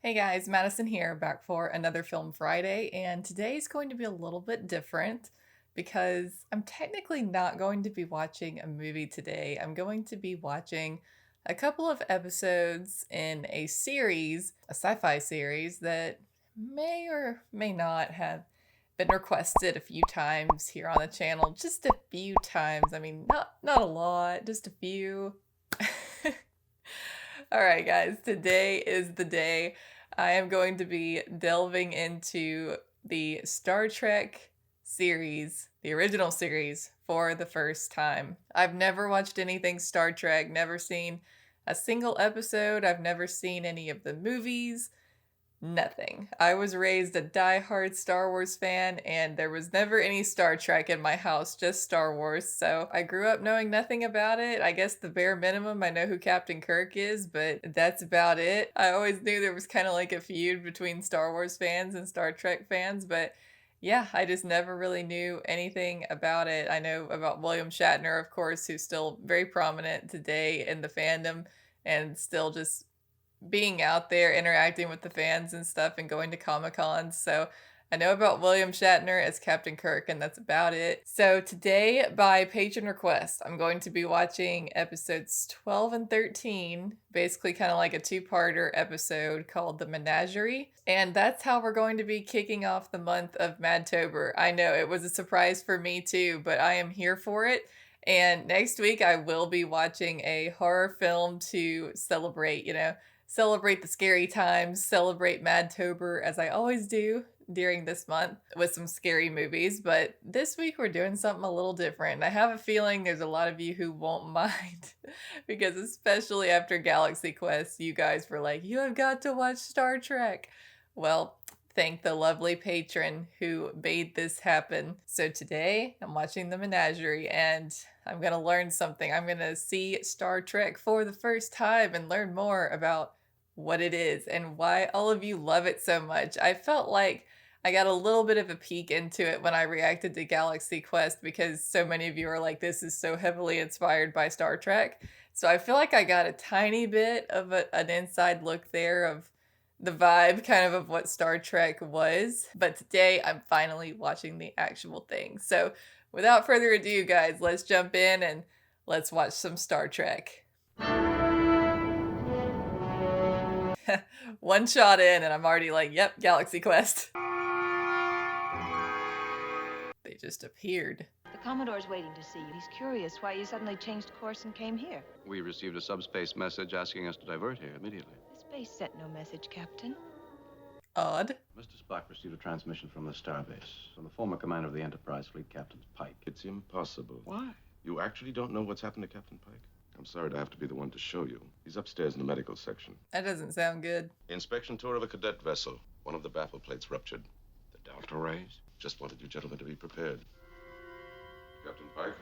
Hey guys, Madison here, back for another Film Friday, and today's going to be a little bit different because I'm technically not going to be watching a movie today. I'm going to be watching a couple of episodes in a series, a sci-fi series that may or may not have been requested a few times here on the channel. Just a few times. I mean, not a lot, just a few. Alright guys, today is the day I am going to be delving into the Star Trek series, the original series, for the first time. I've never watched anything Star Trek, never seen a single episode, I've never seen any of the movies, nothing. I was raised a die-hard Star Wars fan, and there was never any Star Trek in my house, just Star Wars, so I grew up knowing nothing about it. I guess the bare minimum, I know who Captain Kirk is, but that's about it. I always knew there was kind of like a feud between Star Wars fans and Star Trek fans, but yeah, I just never really knew anything about it. I know about William Shatner, of course, who's still very prominent today in the fandom and still just being out there interacting with the fans and stuff and going to Comic-Cons. So I know about William Shatner as Captain Kirk, and that's about it. So today, by patron request, I'm going to be watching episodes 12 and 13, basically kind of like a two-parter episode called The Menagerie. And that's how we're going to be kicking off the month of Madtober. I know it was a surprise for me too, but I am here for it. And next week I will be watching a horror film to celebrate, celebrate the scary times, celebrate Madtober as I always do during this month with some scary movies. But this week we're doing something a little different. And I have a feeling there's a lot of you who won't mind because especially after Galaxy Quest, you guys were like, you have got to watch Star Trek. Well, thank the lovely patron who made this happen. So today I'm watching The Menagerie and I'm going to learn something. I'm going to see Star Trek for the first time and learn more about what it is and why all of you love it so much. I felt like I got a little bit of a peek into it when I reacted to Galaxy Quest because so many of you are like, this is so heavily inspired by Star Trek. So I feel like I got a tiny bit of an inside look there of the vibe kind of what Star Trek was. But today I'm finally watching the actual thing. So without further ado, guys, let's jump in and let's watch some Star Trek. One shot in and I'm already like, yep, Galaxy Quest. They just appeared. The Commodore's waiting to see you. He's curious why you suddenly changed course and came here. We received a subspace message asking us to divert here immediately. The space sent no message, Captain. Odd. Mr. Spock received a transmission from the starbase, from the former commander of the Enterprise fleet, Captain Pike. It's impossible. Why? You actually don't know what's happened to Captain Pike? I'm sorry to have to be the one to show you. He's upstairs in the medical section. That doesn't sound good. Inspection tour of a cadet vessel. One of the baffle plates ruptured. The delta rays? Just wanted you gentlemen to be prepared. Captain Pike?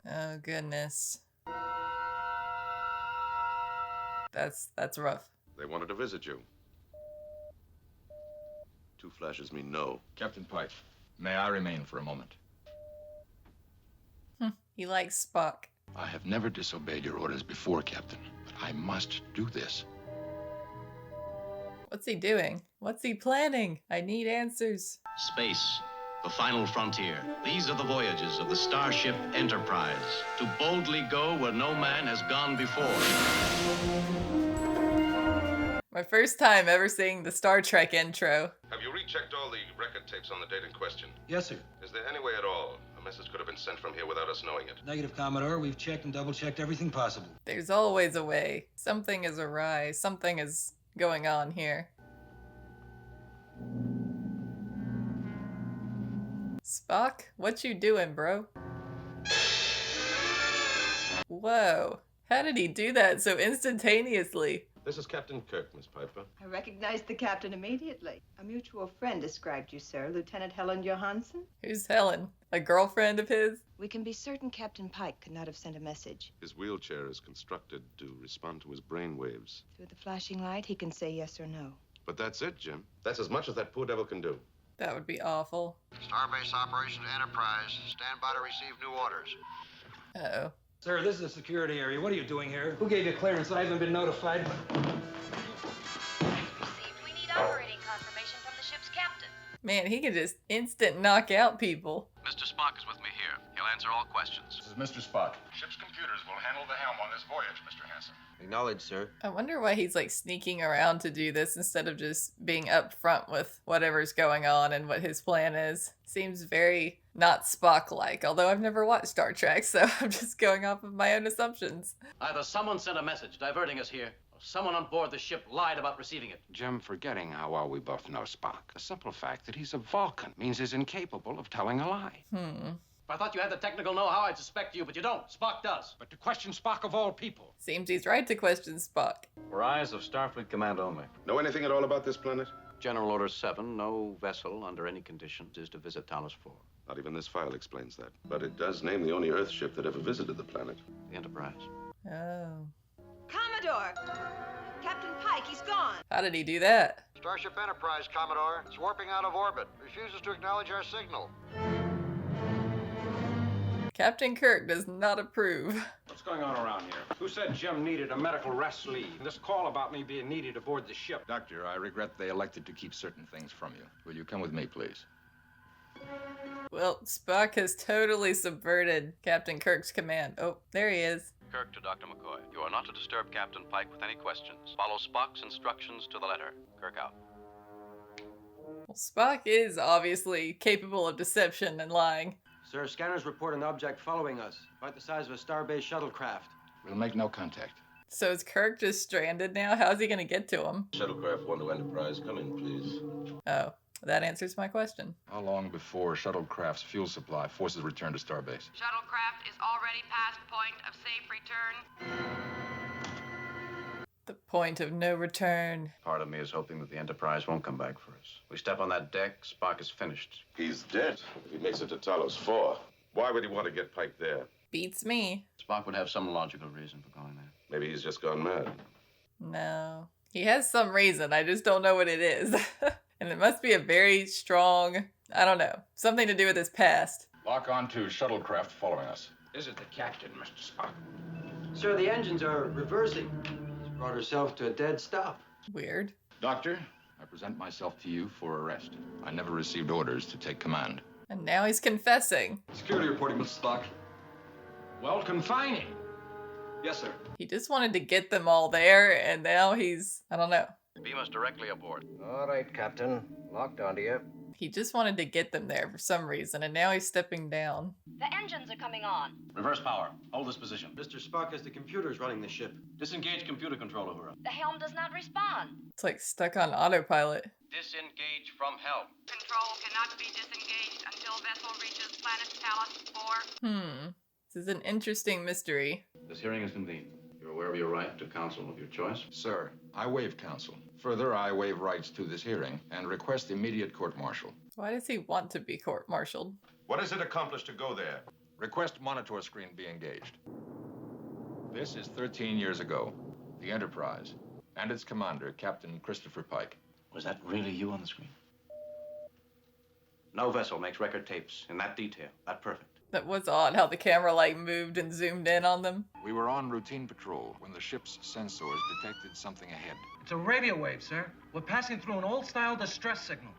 Oh, goodness. That's rough. They wanted to visit you. Two flashes mean no. Captain Pike, may I remain for a moment? He likes Spock. I have never disobeyed your orders before, Captain, but I must do this. What's he doing? What's he planning? I need answers. Space, the final frontier. These are the voyages of the starship Enterprise, to boldly go where no man has gone before. My first time ever seeing the Star Trek intro. Have you rechecked all the record tapes on the date in question? Yes, sir. Is there any way at all a message could have been sent from here without us knowing it? Negative, Commodore. We've checked and double-checked everything possible. There's always a way. Something is awry. Something is going on here. Spock, what you doing, bro? Whoa. How did he do that so instantaneously? This is Captain Kirk, Miss Piper. I recognized the captain immediately. A mutual friend described you, sir. Lieutenant Helen Johansson. Who's Helen? A girlfriend of his? We can be certain Captain Pike could not have sent a message. His wheelchair is constructed to respond to his brain waves. Through the flashing light, he can say yes or no. But that's it, Jim. That's as much as that poor devil can do. That would be awful. Starbase Operations Enterprise. Stand by to receive new orders. Uh-oh. Sir, this is a security area. What are you doing here? Who gave you clearance? I haven't been notified. ship's captain. Man, he can just instant knock out people. Mr. Spock is with me here. He'll answer all questions. This is Mr. Spock. Ship's computers will handle the helm on this voyage, Mr. Hansen. Acknowledged, sir. I wonder why he's like sneaking around to do this instead of just being up front with whatever's going on and what his plan is. Seems very not Spock-like, although I've never watched Star Trek, so I'm just going off of my own assumptions. Either someone sent a message diverting us here, or someone on board the ship lied about receiving it. Jim, forgetting how well we both know Spock, the simple fact that he's a Vulcan means he's incapable of telling a lie. If I thought you had the technical know-how, I'd suspect you, but you don't. Spock does. But to question Spock of all people. Seems he's right to question Spock. For eyes of Starfleet Command only. Know anything at all about this planet? General Order 7, no vessel under any conditions is to visit Talos 4. Not even this file explains that. But it does name the only Earth ship that ever visited the planet. The Enterprise. Oh. Commodore! Captain Pike, he's gone. How did he do that? Starship Enterprise, Commodore. It's warping out of orbit. Refuses to acknowledge our signal. Captain Kirk does not approve. What's going on around here? Who said Jim needed a medical rest leave? This call about me being needed aboard the ship. Doctor, I regret they elected to keep certain things from you. Will you come with me, please? Well, Spock has totally subverted Captain Kirk's command. Oh, there he is. Kirk to Dr. McCoy. You are not to disturb Captain Pike with any questions. Follow Spock's instructions to the letter. Kirk out. Well, Spock is obviously capable of deception and lying. Sir, scanners report an object following us, about the size of a starbase shuttlecraft. We'll make no contact. So is Kirk just stranded now? How's he gonna get to him? Shuttlecraft 1 to Enterprise, come in, please. Oh, that answers my question. How long before shuttlecraft's fuel supply forces return to starbase? Shuttlecraft is already past point of safe return. The point of no return. Part of me is hoping that the Enterprise won't come back for us. We step on that deck, Spock is finished. He's dead. If he makes it to Talos 4, why would he want to get Pike there? Beats me. Spock would have some logical reason for going there. Maybe he's just gone mad. No. He has some reason, I just don't know what it is. And it must be a very strong, I don't know, something to do with his past. Lock on to shuttlecraft following us. Is it the captain, Mr. Spock? Sir, the engines are reversing. She's brought herself to a dead stop. Weird. Doctor, I present myself to you for arrest. I never received orders to take command. And now he's confessing. Security reporting, Mr. Spock. Well, confining. Yes, sir. He just wanted to get them all there, and now he's, I don't know. Beam us directly aboard. All right, Captain. Locked onto you. He just wanted to get them there for some reason, and now he's stepping down. The engines are coming on. Reverse power. Hold this position. Mr. Spock has the computers running the ship. Disengage computer control, Uhura. The helm does not respond. It's like stuck on autopilot. Disengage from helm. Control cannot be disengaged until vessel reaches planet Talos 4. This is an interesting mystery. This hearing is convened. You're aware of your right to counsel of your choice? Sir, I waive counsel. Further, I waive rights to this hearing and request immediate court-martial. Why does he want to be court-martialed? What does it accomplish to go there? Request monitor screen be engaged. This is 13 years ago. The Enterprise and its commander, Captain Christopher Pike. Was that really you on the screen? No vessel makes record tapes in that detail, that perfect. That was odd how the camera like moved and zoomed in on them. We were on routine patrol when the ship's sensors detected something ahead. It's a radio wave, sir. We're passing through an old-style distress signal.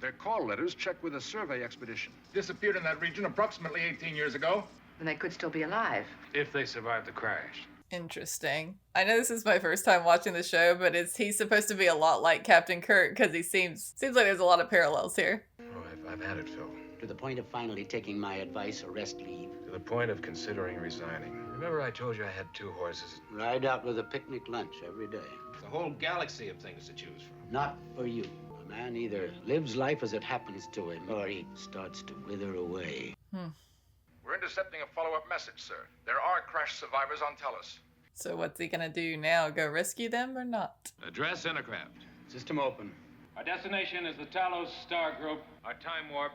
Their call letters checked with a survey expedition. Disappeared in that region approximately 18 years ago. And they could still be alive. If they survive the crash. Interesting. I know this is my first time watching the show, but is he supposed to be a lot like Captain Kirk? Because he seems like there's a lot of parallels here. Oh, I've had it, Phil. To the point of finally taking my advice, arrest leave. To the point of considering resigning. Remember I told you I had 2 horses? Ride out with a picnic lunch every day. It's a whole galaxy of things to choose from. Not for you. A man either lives life as it happens to him, or he starts to wither away. We're intercepting a follow-up message, sir. There are crash survivors on Talos. So what's he gonna do now? Go rescue them or not? Address Intercraft. System open. Our destination is the Talos Star Group. Our time warp,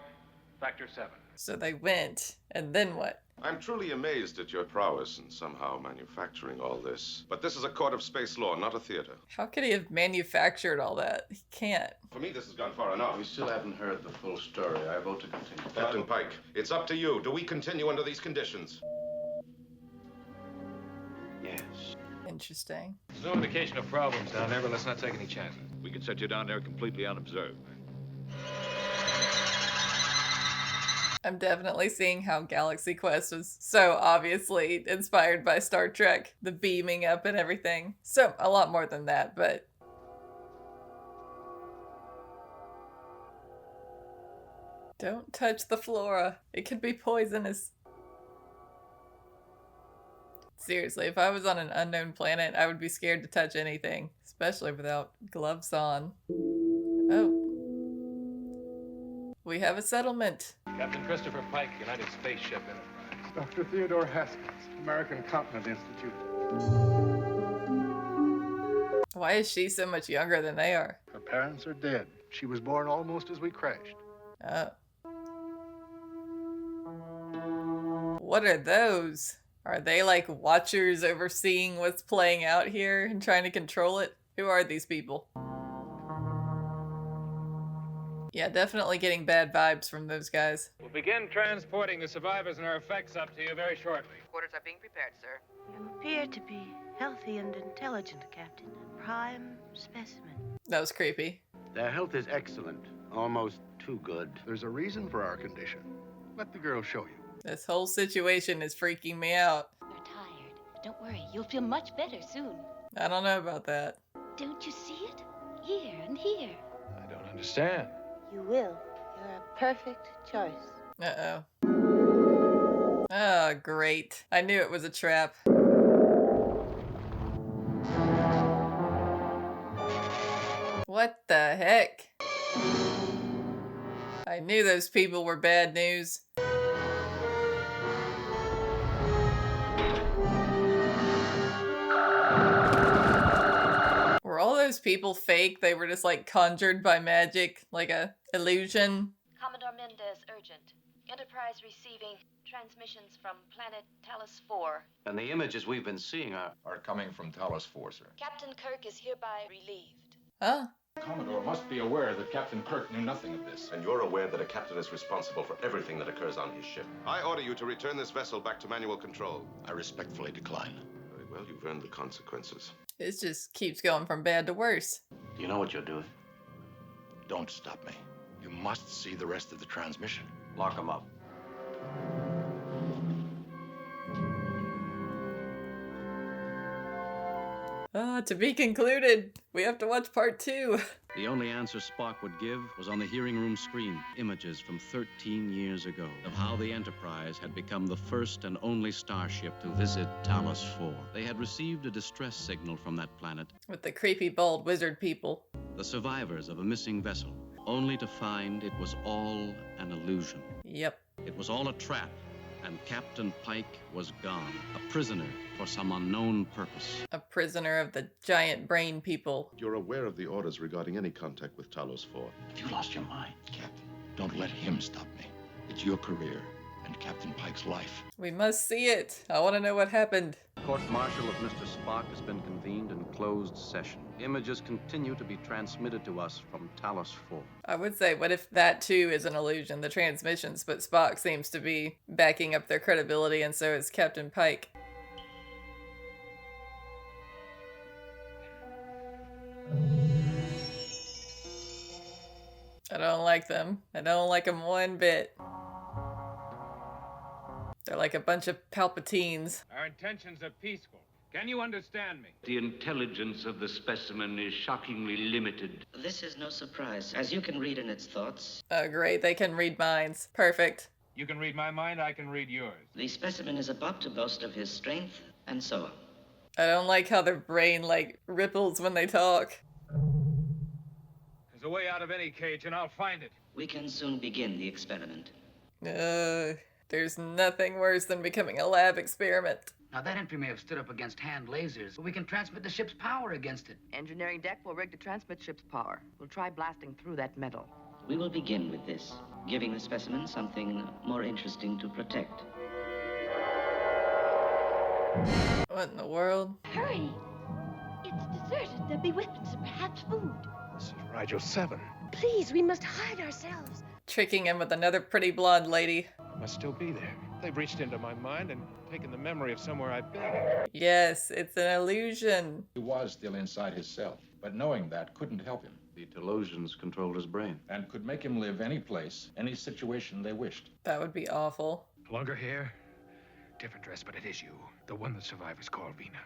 factor 7. So they went, and then what? I'm truly amazed at your prowess in somehow manufacturing all this. But this is a court of space law, not a theater. How could he have manufactured all that? He can't. For me, this has gone far enough. We still haven't heard the full story. I vote to continue. Captain Pike, it's up to you. Do we continue under these conditions? Yes. Interesting. There's no indication of problems down there, but let's not take any chances. We could set you down there completely unobserved. I'm definitely seeing how Galaxy Quest was so obviously inspired by Star Trek. The beaming up and everything. So, a lot more than that, but... Don't touch the flora. It could be poisonous. Seriously, if I was on an unknown planet, I would be scared to touch anything. Especially without gloves on. Oh. We have a settlement. Captain Christopher Pike, United Spaceship Enterprise. Dr. Theodore Haskins, American Continent Institute. Why is she so much younger than they are? Her parents are dead. She was born almost as we crashed. Oh. What are those? Are they like watchers overseeing what's playing out here and trying to control it? Who are these people? Yeah, definitely getting bad vibes from those guys. We'll begin transporting the survivors and our effects up to you very shortly. Quarters are being prepared, sir. You appear to be healthy and intelligent, Captain. Prime specimen. That was creepy. Their health is excellent. Almost too good. There's a reason for our condition. Let the girl show you. This whole situation is freaking me out. You're tired. Don't worry, you'll feel much better soon. I don't know about that. Don't you see it? Here and here. I don't understand. You will. You're a perfect choice. Uh-oh. Oh, great. I knew it was a trap. What the heck? I knew those people were bad news. Were all those people fake? They were just like conjured by magic, like a illusion? Commodore Mendez, urgent. Enterprise receiving transmissions from planet Talos 4. And the images we've been seeing are coming from Talos 4, sir. Captain Kirk is hereby relieved. Huh? Commodore must be aware that Captain Kirk knew nothing of this. And you're aware that a captain is responsible for everything that occurs on his ship. I order you to return this vessel back to manual control. I respectfully decline. Very well, you've earned the consequences. It just keeps going from bad to worse. Do you know what you're doing? Don't stop me. You must see the rest of the transmission. Lock him up. To be concluded. We have to watch part 2. The only answer Spock would give was on the hearing room screen. Images from 13 years ago of how the Enterprise had become the first and only starship to visit Talos 4. They had received a distress signal from that planet. With the creepy bald wizard people. The survivors of a missing vessel, only to find it was all an illusion. Yep. It was all a trap, and Captain Pike was gone, a prisoner for some unknown purpose. A prisoner of the giant brain people. You're aware of the orders regarding any contact with Talos 4. Have you lost your mind, Captain? Don't let him stop me. It's your career and Captain Pike's life. We must see it. I want to know what happened. Court-martial of Mr. Spock has been convened in closed session. Images continue to be transmitted to us from Talos 4. I would say, what if that too is an illusion, the transmissions, but Spock seems to be backing up their credibility, and so is Captain Pike. I don't like them. I don't like them one bit. They're like a bunch of Palpatines. Our intentions are peaceful. Can you understand me? The intelligence of the specimen is shockingly limited. This is no surprise, as you can read in its thoughts. Oh, great. They can read minds. Perfect. You can read my mind, I can read yours. The specimen is about to boast of his strength, and so on. I don't like how their brain, like, ripples when they talk. There's a way out of any cage, and I'll find it. We can soon begin the experiment. There's nothing worse than becoming a lab experiment. Now, that entry may have stood up against hand lasers, but we can transmit the ship's power against it. Engineering deck will rig to transmit ship's power. We'll try blasting through that metal. We will begin with this, giving the specimen something more interesting to protect. What in the world? Hurry! It's deserted. There'll be weapons and perhaps food. This is Rigel 7. Please, we must hide ourselves. Tricking him with another pretty blonde lady. Must still be there. They've reached into my mind and taken the memory of somewhere I've been. Yes, it's an illusion. He was still inside his cell, but knowing that couldn't help him. The delusions controlled his brain. And could make him live any place, any situation they wished. That would be awful. Longer hair, different dress, but it is you. The one the survivors call Weiner.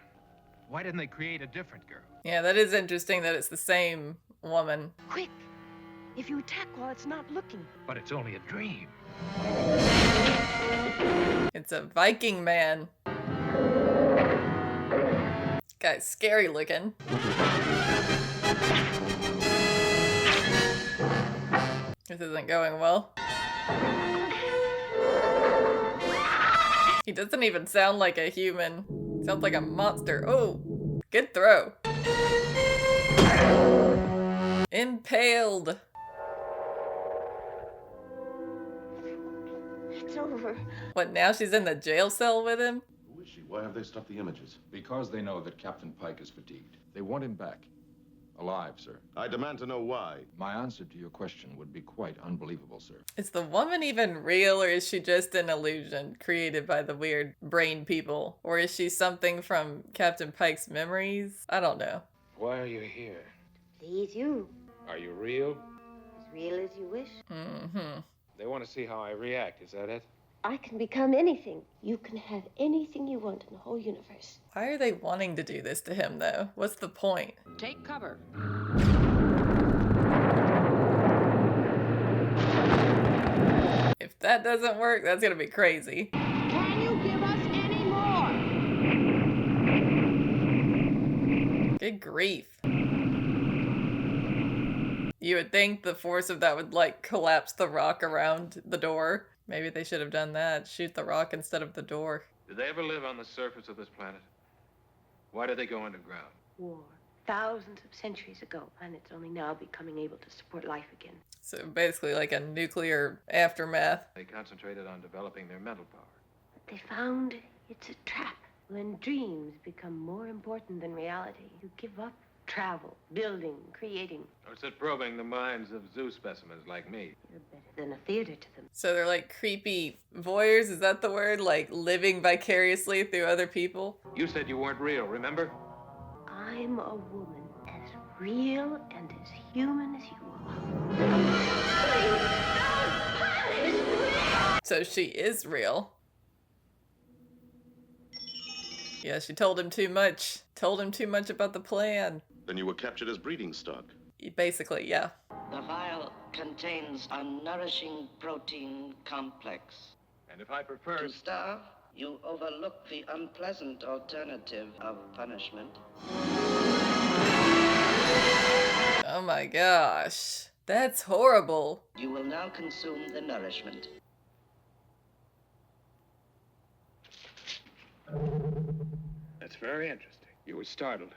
Why didn't they create a different girl? Yeah, that is interesting that it's the same woman. Quick! If you attack while it's not looking. But it's only a dream. It's a Viking man. Guy's scary looking. This isn't going well. He doesn't even sound like a human. Sounds like a monster. Oh, good throw. Impaled. It's over. What, now she's in the jail cell with him? Who is she? Why have they stopped the images? Because they know that Captain Pike is fatigued. They want him back. Alive, sir. I demand to know why. My answer to your question would be quite unbelievable, sir. Is the woman even real, or is she just an illusion created by the weird brain people? Or is she something from Captain Pike's memories? I don't know. Why are you here? Please you. Are you real? As real as you wish. Mm-hmm. They want to see how I react, is that it? I can become anything. You can have anything you want in the whole universe. Why are they wanting to do this to him, though? What's the point? Take cover. If that doesn't work, that's gonna be crazy. Can you give us any more? Good grief. You would think the force of that would, like, collapse the rock around the door. Maybe they should have done that. Shoot the rock instead of the door. Did they ever live on the surface of this planet? Why did they go underground? War. Thousands of centuries ago. Planet's only now becoming able to support life again. So basically like a nuclear aftermath. They concentrated on developing their mental power. But they found it's a trap. When dreams become more important than reality, you give up travel, building, creating. Or is it probing the minds of zoo specimens like me? You're better than a theater to them. So they're like creepy voyeurs, is that the word? Like living vicariously through other people? You said you weren't real, remember? I'm a woman as real and as human as you are. So she is real. Yeah, she told him too much. Told him too much about the plan. Then you were captured as breeding stock. Basically, yeah. The vial contains a nourishing protein complex. And if I prefer... To starve, you overlook the unpleasant alternative of punishment. Oh my gosh. That's horrible. You will now consume the nourishment. That's very interesting. You were startled.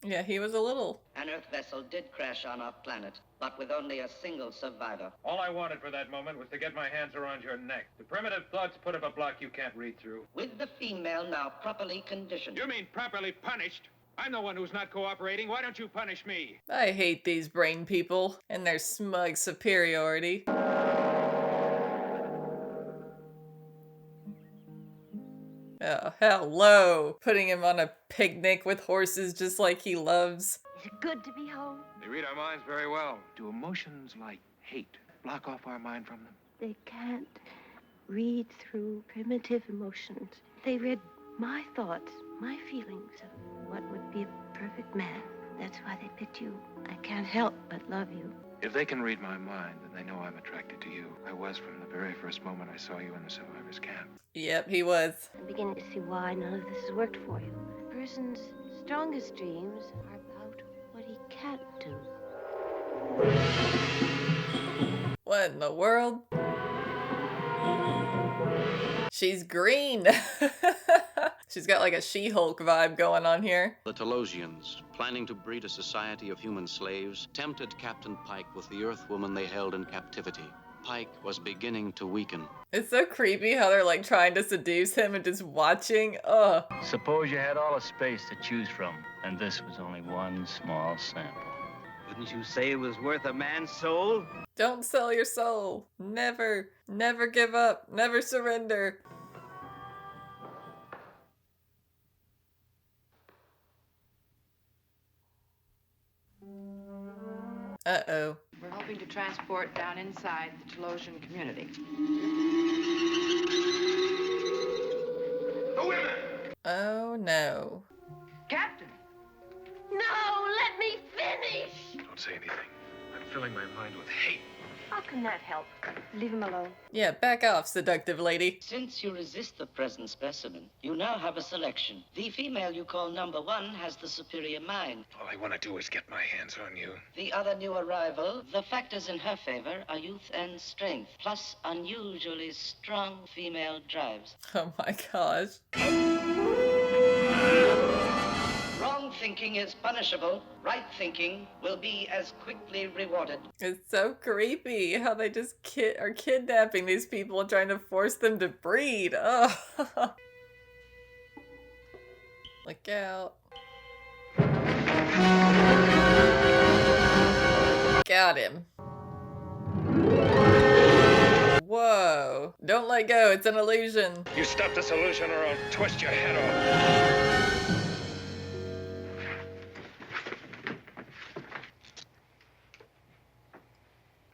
Yeah, he was a little. An Earth vessel did crash on our planet, but with only a single survivor. All I wanted for that moment was to get my hands around your neck. The primitive thoughts put up a block you can't read through. With the female now properly conditioned. You mean properly punished? I'm the one who's not cooperating. Why don't you punish me? I hate these brain people and their smug superiority. Oh, hello! Putting him on a picnic with horses just like he loves. Is it good to be home? They read our minds very well. Do emotions like hate block off our mind from them? They can't read through primitive emotions. They read my thoughts, my feelings of what would be a perfect man. That's why they picked you. I can't help but love you. If they can read my mind, then they know I'm attracted to you. I was from the very first moment I saw you in the survivors' camp. Yep, he was. I'm beginning to see why none of this has worked for you. A person's strongest dreams are about what he can't do. What in the world? She's green. She's got like a She-Hulk vibe going on here. The Talosians, planning to breed a society of human slaves, tempted Captain Pike with the Earth woman they held in captivity. Pike was beginning to weaken. It's so creepy how they're like trying to seduce him and just watching. Ugh. Suppose you had all the space to choose from, and this was only one small sample. Wouldn't you say it was worth a man's soul? Don't sell your soul. Never, never give up. Never surrender. Uh-oh. We're hoping to transport down inside the Telosian community. The women! Oh, no. Captain! No, let me finish! Don't say anything. I'm filling my mind with hate. How can that help? Leave him alone. Yeah, back off, seductive lady. Since you resist the present specimen, you now have a selection. The female you call number 1 has the superior mind. All I want to do is get my hands on you. The other new arrival, the factors in her favor are youth and strength, plus unusually strong female drives. Oh my gosh. Wrong thinking is punishable. Right thinking will be as quickly rewarded. It's so creepy how they just are kidnapping these people and trying to force them to breed. Oh. Look out. Got him. Whoa. Don't let go. It's an illusion. You stop this illusion or I'll twist your head off.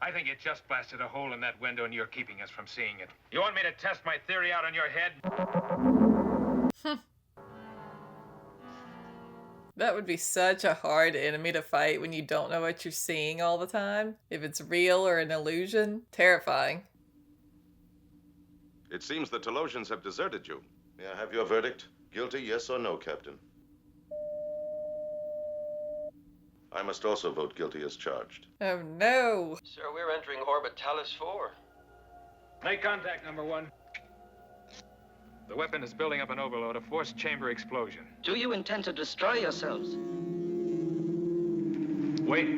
I think you just blasted a hole in that window and you're keeping us from seeing it. You want me to test my theory out on your head? That would be such a hard enemy to fight when you don't know what you're seeing all the time. If it's real or an illusion. Terrifying. It seems the Telosians have deserted you. May I have your verdict? Guilty, yes or no, Captain? I must also vote guilty as charged. Oh no! Sir, we're entering orbit Talos 4. Make contact, number 1. The weapon is building up an overload, a forced chamber explosion. Do you intend to destroy yourselves? Wait.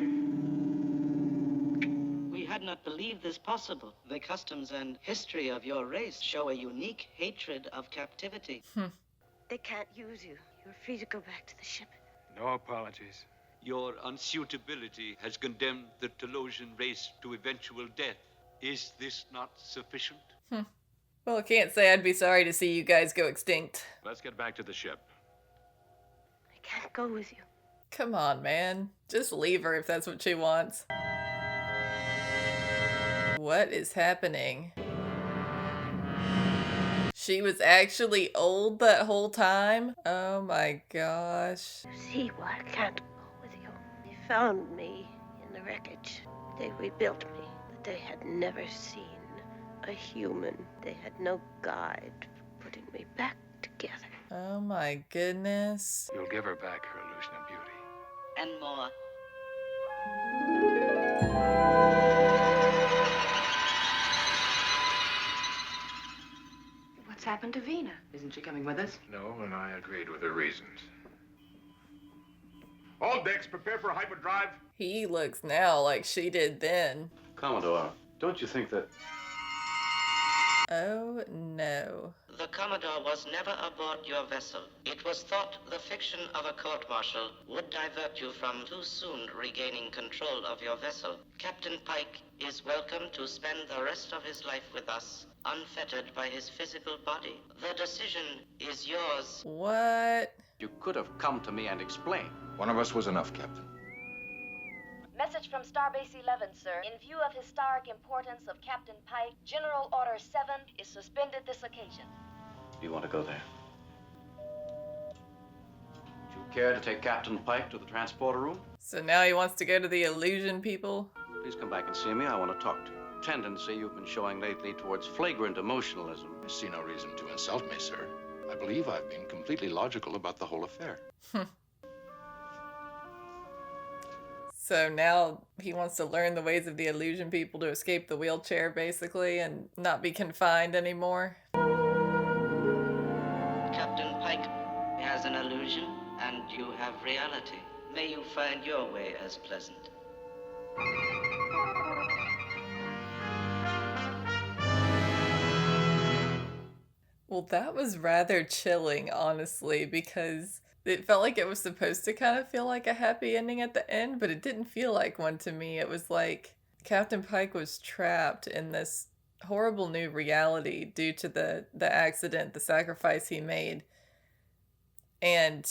We had not believed this possible. The customs and history of your race show a unique hatred of captivity. They can't use you. You're free to go back to the ship. No apologies. Your unsuitability has condemned the Telosian race to eventual death. Is this not sufficient? Well, I can't say I'd be sorry to see you guys go extinct. Let's get back to the ship. I can't go with you. Come on, man. Just leave her if that's what she wants. What is happening? She was actually old that whole time? Oh my gosh. See why I can't go with you. They found me in the wreckage. They rebuilt me, but they had never seen a human. They had no guide for putting me back together. Oh my goodness. You'll give her back her illusion of beauty. And more. What's happened to Vina? Isn't she coming with us? No, and I agreed with her reasons. All decks, prepare for hyperdrive. He looks now like she did then. Commodore, don't you think that... Oh no. The Commodore was never aboard your vessel. It was thought the fiction of a court-martial would divert you from too soon regaining control of your vessel. Captain Pike is welcome to spend the rest of his life with us, unfettered by his physical body. The decision is yours. What? You could have come to me and explained. One of us was enough, Captain. Message from Starbase 11, sir. In view of historic importance of Captain Pike, General Order 7 is suspended this occasion. You want to go there? Would you care to take Captain Pike to the transporter room? So now he wants to go to the illusion people? Please come back and see me. I want to talk to you. Tendency you've been showing lately towards flagrant emotionalism. I see no reason to insult me, sir. I believe I've been completely logical about the whole affair. So now he wants to learn the ways of the illusion people to escape the wheelchair, basically, and not be confined anymore. Captain Pike has an illusion, and you have reality. May you find your way as pleasant. Well, that was rather chilling, honestly, because it felt like it was supposed to kind of feel like a happy ending at the end, but it didn't feel like one to me. It was like Captain Pike was trapped in this horrible new reality due to the accident, the sacrifice he made. And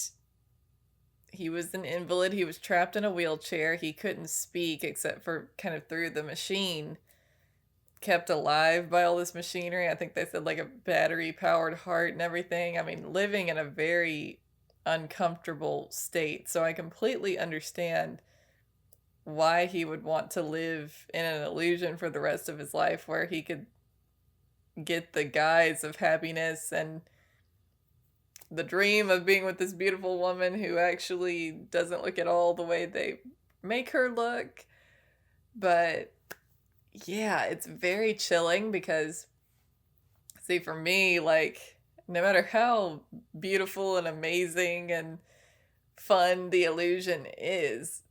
he was an invalid. He was trapped in a wheelchair. He couldn't speak except for kind of through the machine. Kept alive by all this machinery. I think they said like a battery-powered heart and everything. I mean, living in a very uncomfortable state. So I completely understand why he would want to live in an illusion for the rest of his life where he could get the guise of happiness and the dream of being with this beautiful woman who actually doesn't look at all the way they make her look. But yeah, it's very chilling because, see, for me, like, no matter how beautiful and amazing and fun the illusion is,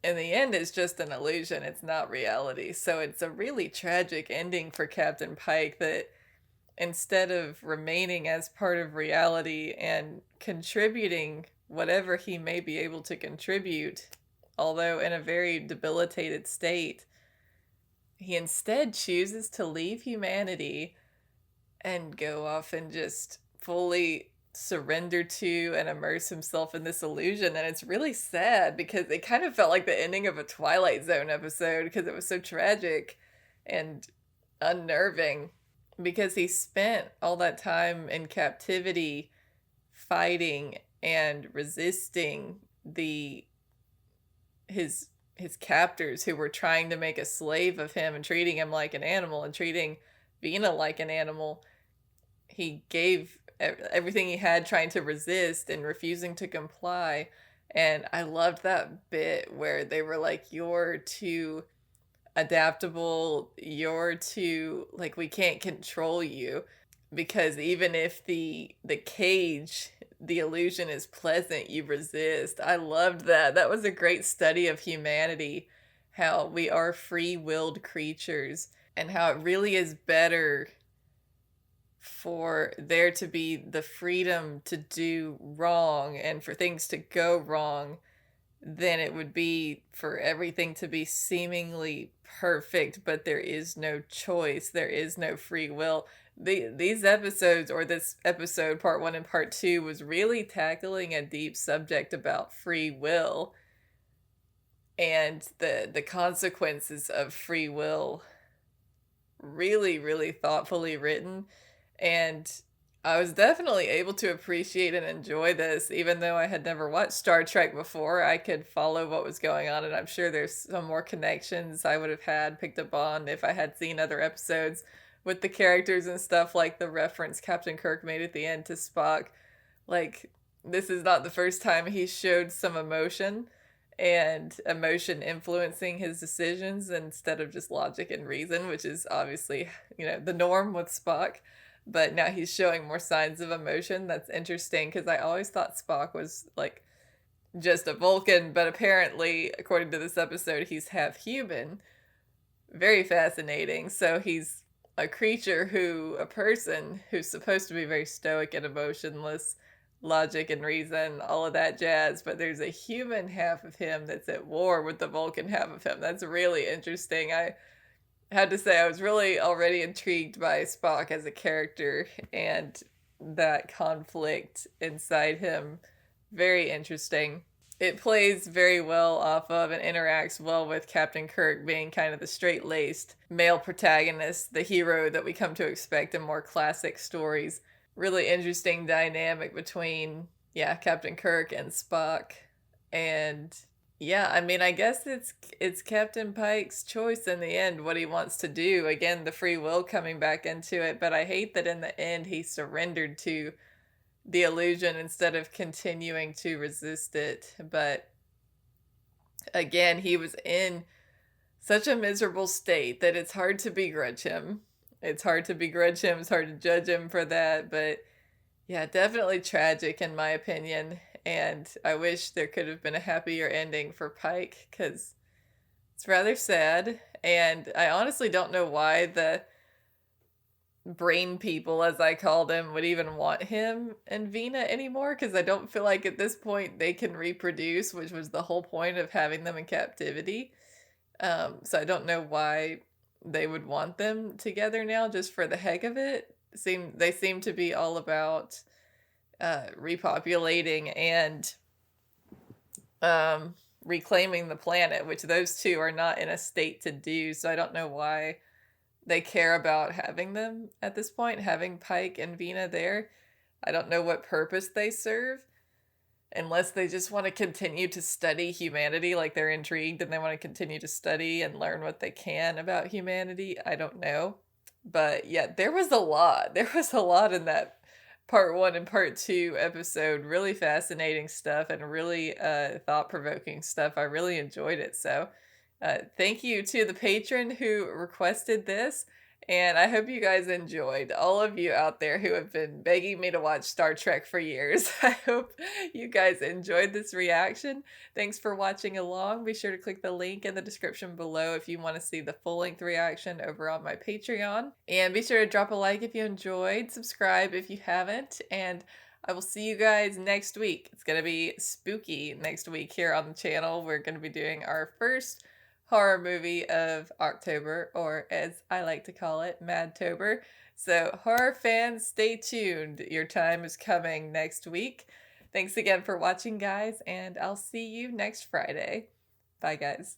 in the end, it's just an illusion. It's not reality. So it's a really tragic ending for Captain Pike that instead of remaining as part of reality and contributing whatever he may be able to contribute, although in a very debilitated state, he instead chooses to leave humanity and go off and just fully surrender to and immerse himself in this illusion. And it's really sad because it kind of felt like the ending of a Twilight Zone episode because it was so tragic and unnerving, because he spent all that time in captivity fighting and resisting his captors who were trying to make a slave of him and treating him like an animal and treating Vina like an animal. He gave everything he had trying to resist and refusing to comply. And I loved that bit where they were like, you're too adaptable, you're too, like, we can't control you, because even if the cage, the illusion is pleasant, you resist. I loved that. That was a great study of humanity, how we are free-willed creatures and how it really is better for there to be the freedom to do wrong and for things to go wrong than it would be for everything to be seemingly perfect, but there is no choice, there is no free will. These episodes, or this episode, part 1 and part 2, was really tackling a deep subject about free will and the consequences of free will. Really, really thoughtfully written. And I was definitely able to appreciate and enjoy this, even though I had never watched Star Trek before. I could follow what was going on, and I'm sure there's some more connections I would have picked up on if I had seen other episodes with the characters and stuff, like the reference Captain Kirk made at the end to Spock. Like, this is not the first time he showed some emotion, and emotion influencing his decisions instead of just logic and reason, which is obviously, the norm with Spock. But now he's showing more signs of emotion. That's interesting, because I always thought Spock was, like, just a Vulcan, but apparently, according to this episode, he's half human. Very fascinating. So he's a person who's supposed to be very stoic and emotionless, logic and reason, all of that jazz, but there's a human half of him that's at war with the Vulcan half of him. That's really interesting. I had to say I was really already intrigued by Spock as a character and that conflict inside him. Very interesting. It plays very well off of and interacts well with Captain Kirk being kind of the straight-laced male protagonist, the hero that we come to expect in more classic stories. Really interesting dynamic between, Captain Kirk and Spock. And yeah, I mean, I guess it's Captain Pike's choice in the end, what he wants to do. Again, the free will coming back into it, but I hate that in the end he surrendered to the illusion instead of continuing to resist it. But again, he was in such a miserable state that it's hard to begrudge him. It's hard to judge him for that, but yeah, definitely tragic in my opinion. And I wish there could have been a happier ending for Pike, because it's rather sad. And I honestly don't know why the brain people, as I call them, would even want him and Vina anymore, because I don't feel like at this point they can reproduce, which was the whole point of having them in captivity. So I don't know why they would want them together now just for the heck of it. They seem to be all about repopulating and reclaiming the planet, which those two are not in a state to do. So I don't know why they care about having them at this point, having Pike and Vina there. I don't know what purpose they serve, unless they just want to continue to study humanity, like they're intrigued and they want to continue to study and learn what they can about humanity. I don't know. But yeah, there was a lot. There was a lot in that part 1 and part 2 episode. Really fascinating stuff and really thought-provoking stuff. I really enjoyed it. So thank you to the patron who requested this. And I hope you guys enjoyed. All of you out there who have been begging me to watch Star Trek for years. I hope you guys enjoyed this reaction. Thanks for watching along. Be sure to click the link in the description below if you want to see the full-length reaction over on my Patreon. And be sure to drop a like if you enjoyed. Subscribe if you haven't. And I will see you guys next week. It's going to be spooky next week here on the channel. We're going to be doing our first horror movie of October, or as I like to call it, Madtober. So horror fans, stay tuned. Your time is coming next week. Thanks again for watching, guys, and I'll see you next Friday. Bye, guys.